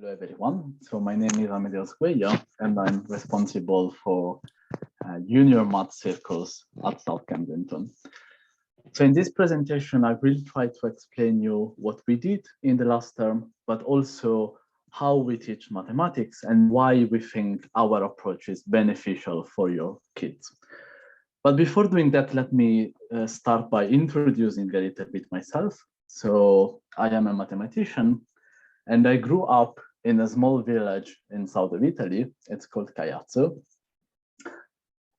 Hello everyone. So my name is Amedeo Sgueglia and I'm responsible for junior math circles at South Kensington. So in this presentation, I will try to explain you what we did in the last term, but also how we teach mathematics and why we think our approach is beneficial for your kids. But before doing that, let me start by introducing a little bit myself. So I am a mathematician and I grew up in a small village in south of Italy. It's called Caiazzo.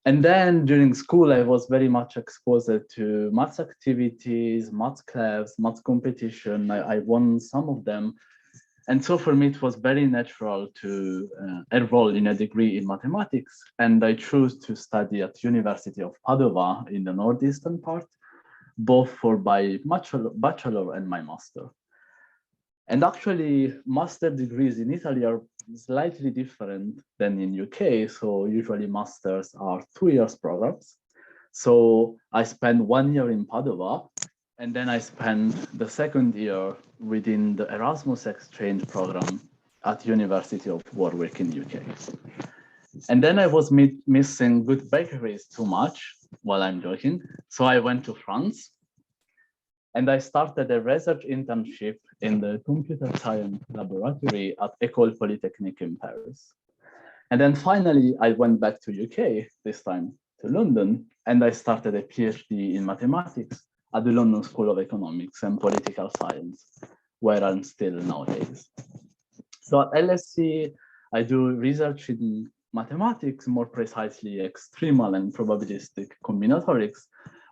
And then during school, I was very much exposed to maths activities, maths clubs, maths competition. I won some of them. And so for me, it was very natural to enroll in a degree in mathematics. And I chose to study at University of Padova in the northeastern part, both for my bachelor and my master. And actually, master degrees in Italy are slightly different than in UK. So usually masters are 2 years programs. So I spent 1 year in Padova, and then I spent the second year within the Erasmus exchange program at University of Warwick in UK. And then I was missing good bakeries too much while I'm joking. So I went to France and I started a research internship in the computer science laboratory at École Polytechnique in Paris. And then finally, I went back to UK, this time to London, and I started a PhD in mathematics at the London School of Economics and Political Science, where I'm still nowadays. So at LSE, I do research in mathematics, more precisely extremal and probabilistic combinatorics,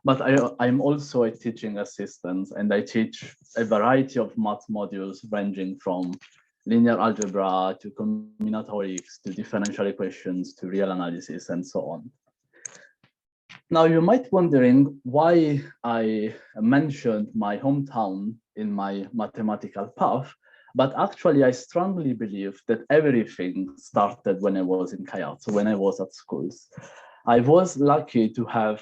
but I'm also a teaching assistant and I teach a variety of math modules ranging from linear algebra to combinatorics to differential equations to real analysis and so on. Now you might be wondering why I mentioned my hometown in my mathematical path, but actually I strongly believe that everything started when I was in Caiazzo, when I was at schools. I was lucky to have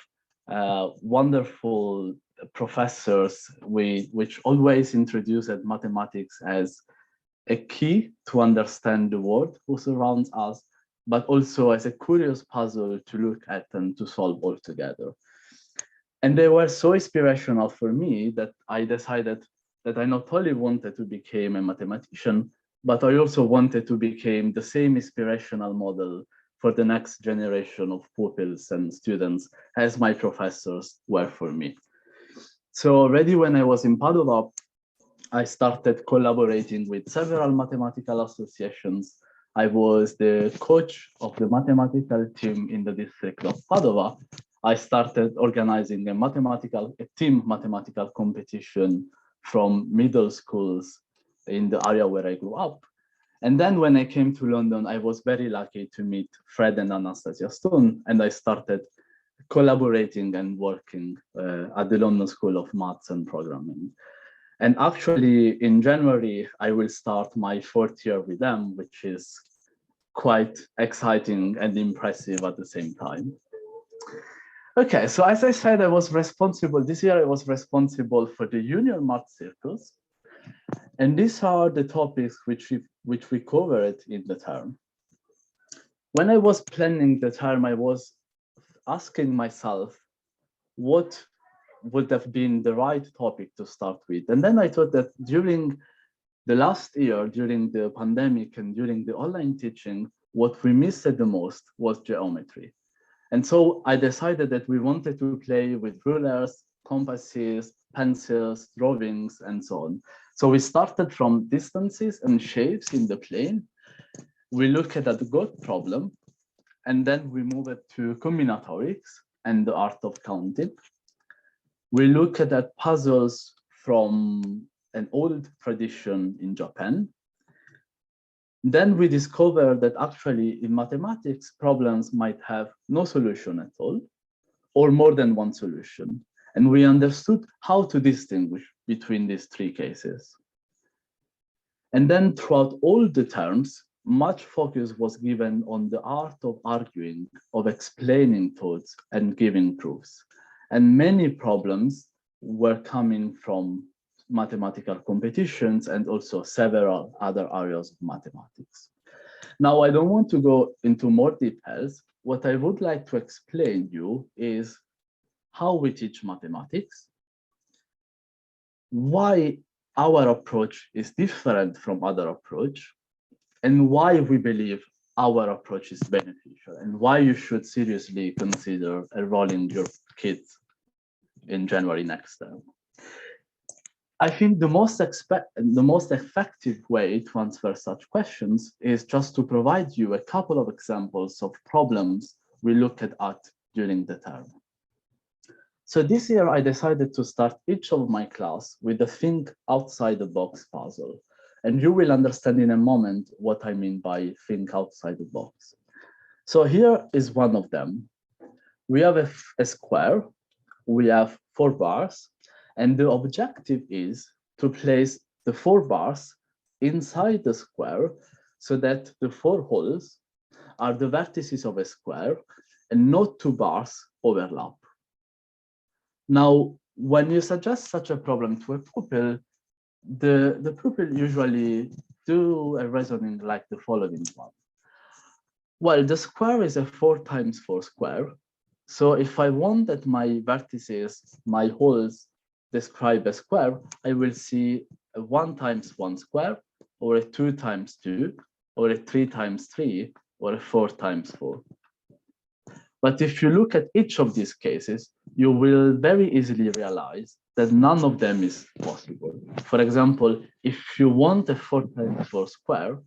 wonderful professors which always introduced mathematics as a key to understand the world who surrounds us, but also as a curious puzzle to look at and to solve all together. And they were so inspirational for me that I decided that I not only wanted to become a mathematician, but I also wanted to become the same inspirational model for the next generation of pupils and students as my professors were for me. So already when I was in Padova, I started collaborating with several mathematical associations. I was the coach of the mathematical team in the district of Padova. I started organizing a team mathematical competition from middle schools in the area where I grew up. And then when I came to London, I was very lucky to meet Fred and Anastasia Stone, and I started collaborating and working at the London School of Maths and Programming. And actually, in January, I will start my 4th year with them, which is quite exciting and impressive at the same time. Okay, so as I said, this year I was responsible for the junior math circles. And these are the topics which we covered in the term. When I was planning the term, I was asking myself what would have been the right topic to start with. And then I thought that during the last year, during the pandemic and during the online teaching, what we missed the most was geometry. And so I decided that we wanted to play with rulers, compasses, pencils, drawings, and so on. So we started from distances and shapes in the plane. We looked at the God problem, and then we moved to combinatorics and the art of counting. We looked at puzzles from an old tradition in Japan. Then we discovered that actually in mathematics, problems might have no solution at all, or more than one solution. And we understood how to distinguish between these 3 cases. And then throughout all the terms, much focus was given on the art of arguing, of explaining thoughts and giving proofs. And many problems were coming from mathematical competitions and also several other areas of mathematics. Now, I don't want to go into more details. What I would like to explain you is how we teach mathematics, why our approach is different from other approach, and why we believe our approach is beneficial, and why you should seriously consider enrolling your kids in January next term. I think the most effective way to answer such questions is just to provide you a couple of examples of problems we looked at during the term. So this year I decided to start each of my class with a think outside the box puzzle. And you will understand in a moment what I mean by think outside the box. So here is one of them. We have a square, we have 4 bars, and the objective is to place the 4 bars inside the square so that the 4 holes are the vertices of a square and not 2 bars overlap. Now, when you suggest such a problem to a pupil, the pupil usually do a reasoning like the following one. Well, the square is a 4 times 4 square. So if I want that my vertices, my holes describe a square, I will see a 1 times 1 square, or a 2 times 2, or a 3 times 3, or a 4 times 4. But if you look at each of these cases, you will very easily realize that none of them is possible. For example, if you want a 4 times 4 square,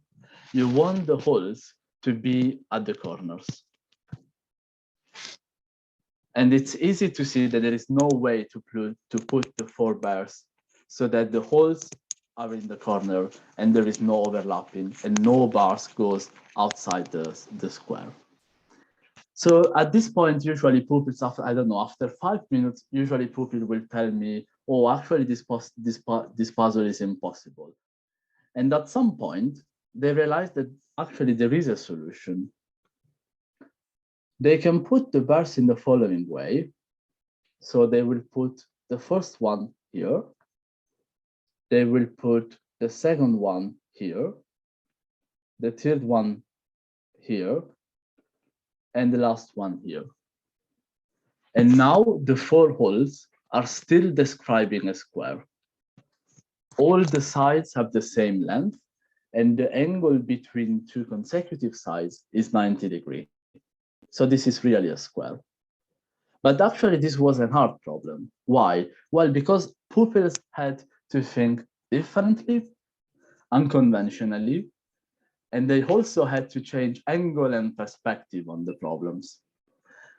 you want the holes to be at the corners. And it's easy to see that there is no way to put the 4 bars so that the holes are in the corner and there is no overlapping and no bars goes outside the square. So at this point, usually pupils, after, I don't know, after 5 minutes, usually pupil will tell me, oh, actually this puzzle is impossible. And at some point, they realize that actually there is a solution. They can put the bars in the following way. So they will put the first one here. They will put the second one here, the third one here, and the last one here. And now the 4 holes are still describing a square. All the sides have the same length, and the angle between 2 consecutive sides is 90 degrees. So this is really a square. But actually, this was a hard problem. Why? Well, because pupils had to think differently, unconventionally, and they also had to change angle and perspective on the problems.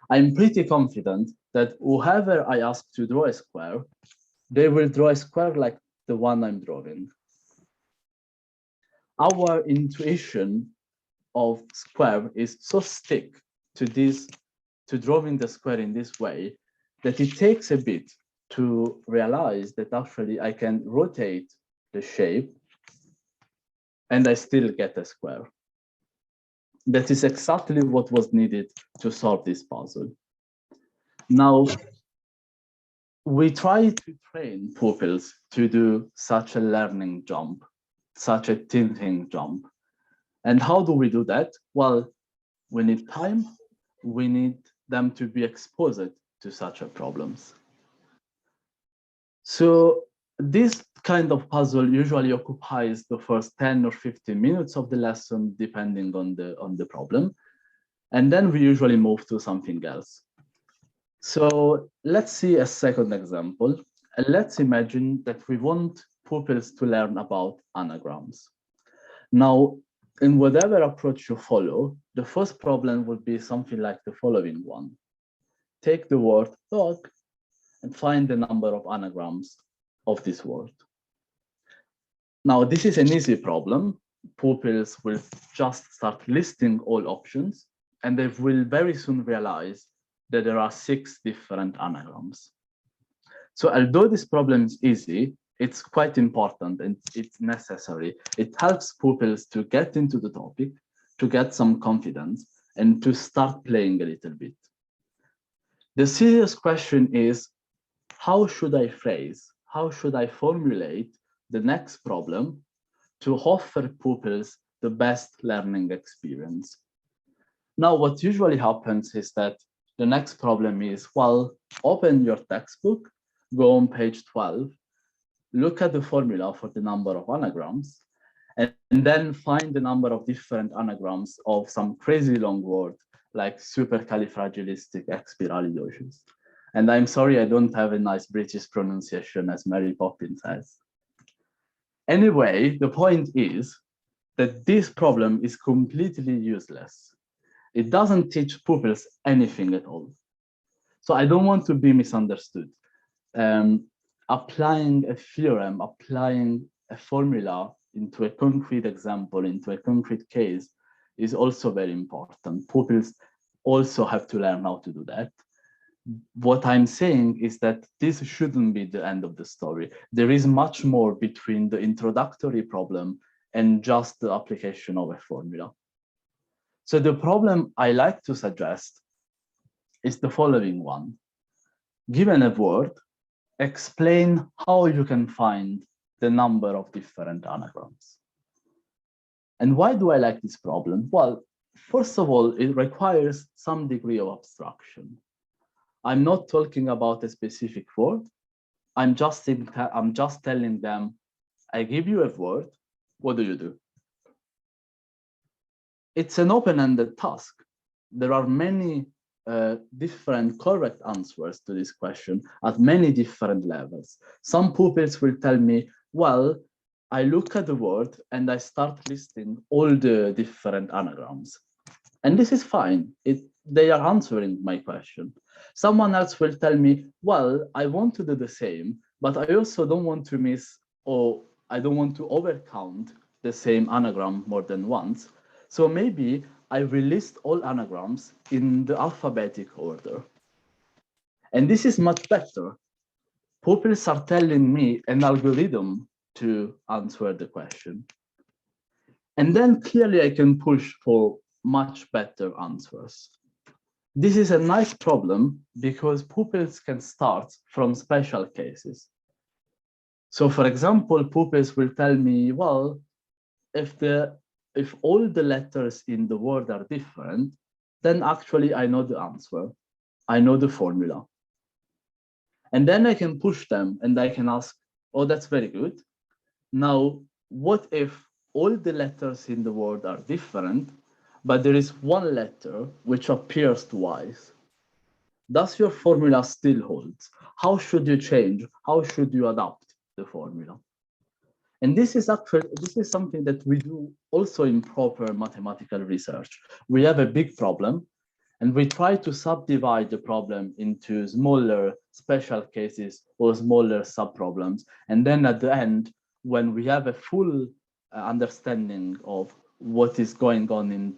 I'm pretty confident that whoever I ask to draw a square, they will draw a square like the one I'm drawing. Our intuition of square is so stick to this, to drawing the square in this way, that it takes a bit to realize that actually I can rotate the shape and I still get a square. That is exactly what was needed to solve this puzzle. Now, we try to train pupils to do such a learning jump, such a thinking jump. And how do we do that? Well, we need time, we need them to be exposed to such a problems. So this kind of puzzle usually occupies the first 10 or 15 minutes of the lesson, depending on the problem. And then we usually move to something else. So let's see a second example. Let's imagine that we want pupils to learn about anagrams. Now, in whatever approach you follow, the first problem would be something like the following one. Take the word dog and find the number of anagrams of this word. Now, this is an easy problem. Pupils will just start listing all options, and they will very soon realize that there are 6 different anagrams. So although this problem is easy, it's quite important and it's necessary. It helps pupils to get into the topic, to get some confidence, and to start playing a little bit. The serious question is, how should I phrase? how should I formulate the next problem to offer pupils the best learning experience? Now, what usually happens is that the next problem is, well, open your textbook, go on page 12, look at the formula for the number of anagrams, and then find the number of different anagrams of some crazy long word like supercalifragilisticexpialidocious. And I'm sorry, I don't have a nice British pronunciation as Mary Poppins has. Anyway, the point is that this problem is completely useless. It doesn't teach pupils anything at all. So I don't want to be misunderstood. Applying a theorem, applying a formula into a concrete example, into a concrete case, is also very important. Pupils also have to learn how to do that. What I'm saying is that this shouldn't be the end of the story. There is much more between the introductory problem and just the application of a formula. So the problem I like to suggest is the following one. Given a word, explain how you can find the number of different anagrams. And why do I like this problem? Well, first of all, it requires some degree of abstraction. I'm not talking about a specific word. I'm just telling them, I give you a word, what do you do? It's an open-ended task. There are many different correct answers to this question at many different levels. Some pupils will tell me, well, I look at the word and I start listing all the different anagrams. And this is fine. They are answering my question. Someone else will tell me, well, I want to do the same, but I also don't want to miss, or I don't want to overcount the same anagram more than once. So maybe I will list all anagrams in the alphabetic order. And this is much better. Pupils are telling me an algorithm to answer the question. And then clearly I can push for much better answers. This is a nice problem because pupils can start from special cases. So for example, pupils will tell me, well, if all the letters in the word are different, then actually I know the answer. I know the formula. And then I can push them and I can ask, oh, that's very good. Now, what if all the letters in the word are different, but there is one letter which appears twice? Does your formula still hold? How should you change? How should you adapt the formula? And this is something that we do also in proper mathematical research. We have a big problem and we try to subdivide the problem into smaller special cases or smaller subproblems. And then at the end, when we have a full understanding of what is going on in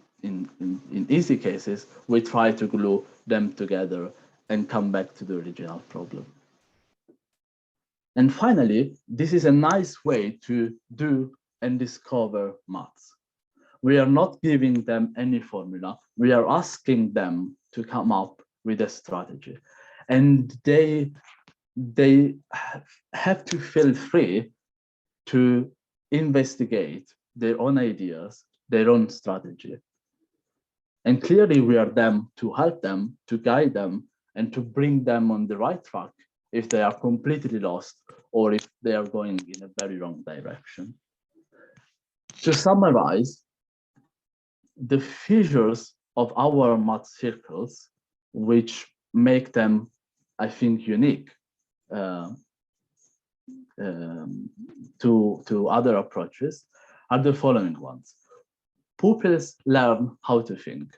easy cases, we try to glue them together and come back to the original problem. And finally, this is a nice way to do and discover maths. We are not giving them any formula. We are asking them to come up with a strategy. And they have to feel free to investigate their own ideas, their own strategy. And clearly we are there to help them, to guide them, and to bring them on the right track if they are completely lost or if they are going in a very wrong direction. To summarize, the features of our math circles, which make them, I think, unique to other approaches, are the following ones. Pupils learn how to think.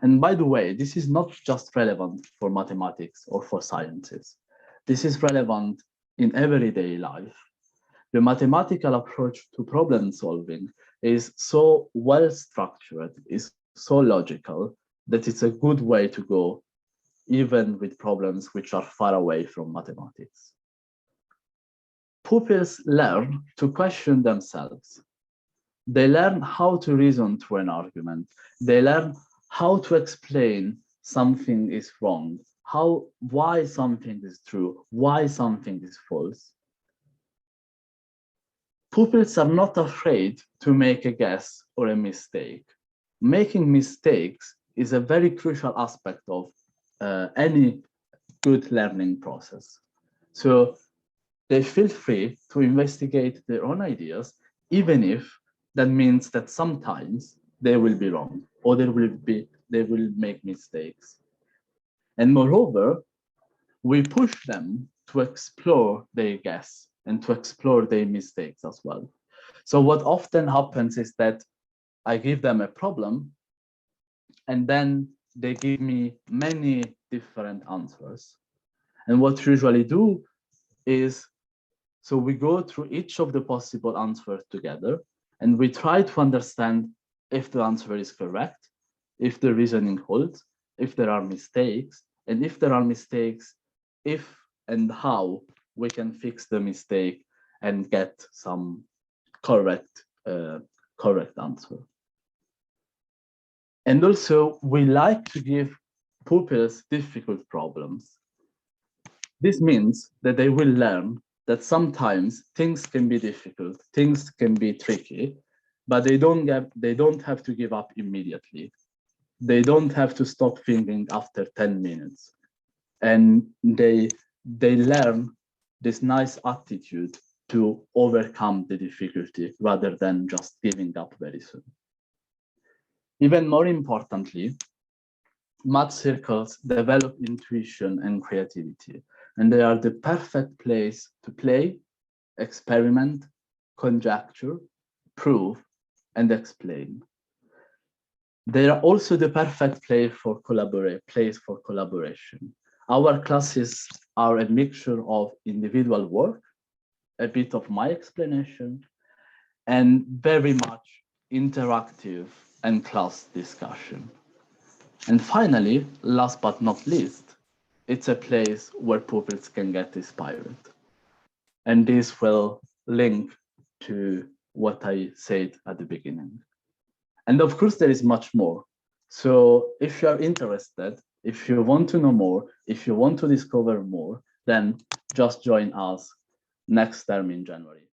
And by the way, this is not just relevant for mathematics or for sciences. This is relevant in everyday life. The mathematical approach to problem solving is so well structured, is so logical, that it's a good way to go, even with problems which are far away from mathematics. Pupils learn to question themselves. They learn how to reason through an argument. They learn how to explain something is wrong, why something is true, why something is false. Pupils are not afraid to make a guess or a mistake. Making mistakes is a very crucial aspect of any good learning process. So they feel free to investigate their own ideas, even if that means that sometimes they will be wrong or they will make mistakes. And moreover, we push them to explore their guess and to explore their mistakes as well. So what often happens is that I give them a problem and then they give me many different answers. And what we usually do is, so we go through each of the possible answers together and we try to understand if the answer is correct, if the reasoning holds, if there are mistakes, and if there are mistakes, if and how we can fix the mistake and get some correct answer. And also, we like to give pupils difficult problems. This means that they will learn that sometimes things can be difficult, things can be tricky, but they don't have to give up immediately. They don't have to stop thinking after 10 minutes. And they learn this nice attitude to overcome the difficulty rather than just giving up very soon. Even more importantly, math circles develop intuition and creativity, and they are the perfect place to play, experiment, conjecture, prove, and explain. They are also the perfect place for collaboration. Our classes are a mixture of individual work, a bit of my explanation, and very much interactive and class discussion. And finally, last but not least, it's a place where pupils can get inspired. And this will link to what I said at the beginning. And of course, there is much more. So if you are interested, if you want to know more, if you want to discover more, then just join us next term in January.